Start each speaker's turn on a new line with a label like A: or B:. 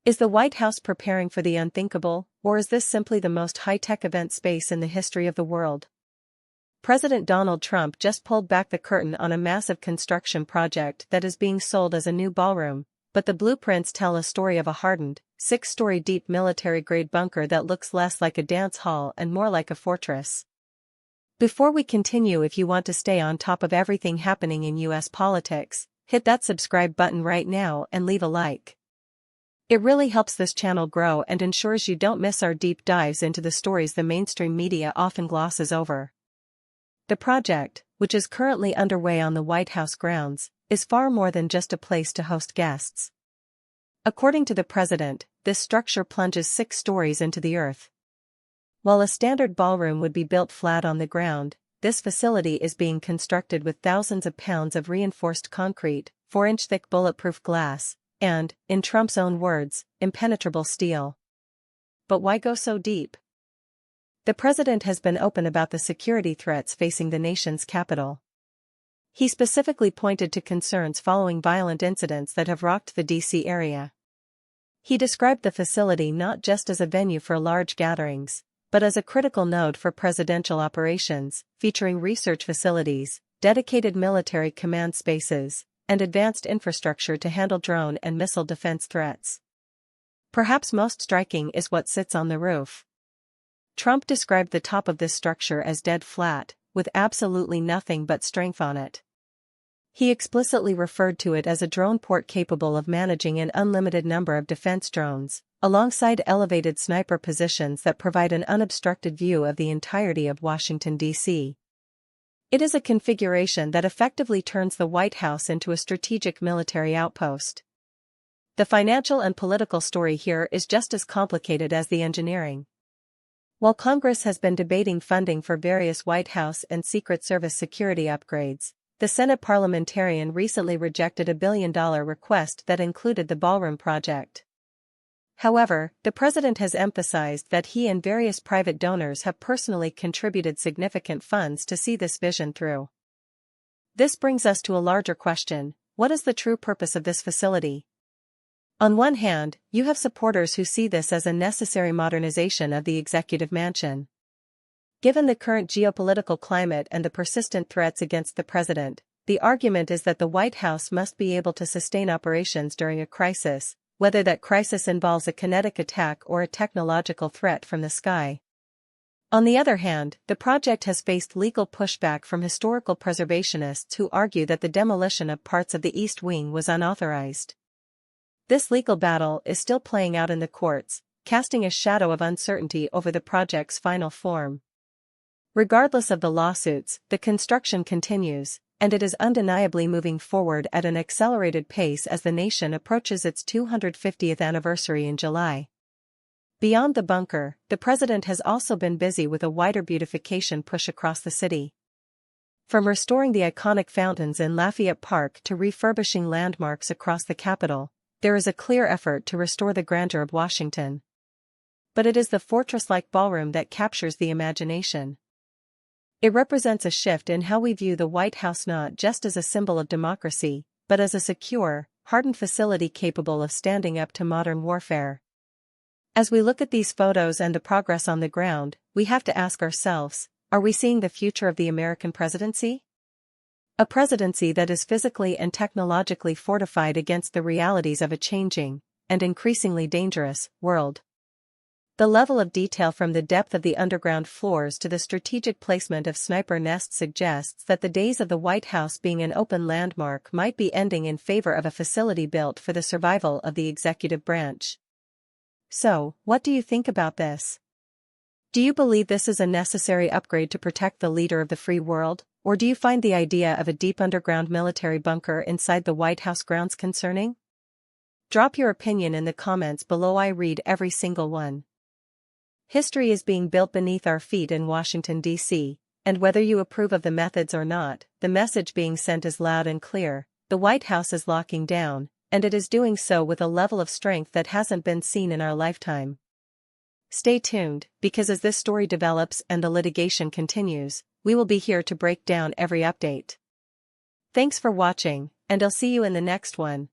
A: Is the White House preparing for the unthinkable, or is this simply the most high-tech event space in the history of the world? President Donald Trump just pulled back the curtain on a massive construction project that is being sold as a new ballroom, but the blueprints tell a story of a hardened, 6-story deep military-grade bunker that looks less like a dance hall and more like a fortress. Before we continue, if you want to stay on top of everything happening in US politics, hit that subscribe button right now and leave a like. It really helps this channel grow and ensures you don't miss our deep dives into the stories the mainstream media often glosses over. The project, which is currently underway on the White House grounds, is far more than just a place to host guests. According to the president, this structure plunges 6 stories into the earth. While a standard ballroom would be built flat on the ground, this facility is being constructed with thousands of pounds of reinforced concrete, 4-inch thick bulletproof glass, and, in Trump's own words, impenetrable steel. But why go so deep? The president has been open about the security threats facing the nation's capital. He specifically pointed to concerns following violent incidents that have rocked the D.C. area. He described the facility not just as a venue for large gatherings, but as a critical node for presidential operations, featuring research facilities, dedicated military command spaces, and advanced infrastructure to handle drone and missile defense threats. Perhaps most striking is what sits on the roof. Trump described the top of this structure as dead flat, with absolutely nothing but strength on it. He explicitly referred to it as a drone port capable of managing an unlimited number of defense drones, alongside elevated sniper positions that provide an unobstructed view of the entirety of Washington, D.C. It is a configuration that effectively turns the White House into a strategic military outpost. The financial and political story here is just as complicated as the engineering. While Congress has been debating funding for various White House and Secret Service security upgrades, the Senate parliamentarian recently rejected a $1 billion request that included the ballroom project. However, the president has emphasized that he and various private donors have personally contributed significant funds to see this vision through. This brings us to a larger question: what is the true purpose of this facility? On one hand, you have supporters who see this as a necessary modernization of the executive mansion. Given the current geopolitical climate and the persistent threats against the president, the argument is that the White House must be able to sustain operations during a crisis, whether that crisis involves a kinetic attack or a technological threat from the sky. On the other hand, the project has faced legal pushback from historical preservationists who argue that the demolition of parts of the East Wing was unauthorized. This legal battle is still playing out in the courts, casting a shadow of uncertainty over the project's final form. Regardless of the lawsuits, the construction continues, and it is undeniably moving forward at an accelerated pace as the nation approaches its 250th anniversary in July. Beyond the bunker, the president has also been busy with a wider beautification push across the city. From restoring the iconic fountains in Lafayette Park to refurbishing landmarks across the Capitol, there is a clear effort to restore the grandeur of Washington. But it is the fortress-like ballroom that captures the imagination. It represents a shift in how we view the White House, not just as a symbol of democracy, but as a secure, hardened facility capable of standing up to modern warfare. As we look at these photos and the progress on the ground, we have to ask ourselves, are we seeing the future of the American presidency? A presidency that is physically and technologically fortified against the realities of a changing, and increasingly dangerous, world. The level of detail from the depth of the underground floors to the strategic placement of sniper nests suggests that the days of the White House being an open landmark might be ending in favor of a facility built for the survival of the executive branch. So, what do you think about this? Do you believe this is a necessary upgrade to protect the leader of the free world, or do you find the idea of a deep underground military bunker inside the White House grounds concerning? Drop your opinion in the comments below. I read every single one. History is being built beneath our feet in Washington, D.C., and whether you approve of the methods or not, the message being sent is loud and clear: the White House is locking down, and it is doing so with a level of strength that hasn't been seen in our lifetime. Stay tuned, because as this story develops and the litigation continues, we will be here to break down every update. Thanks for watching, and I'll see you in the next one.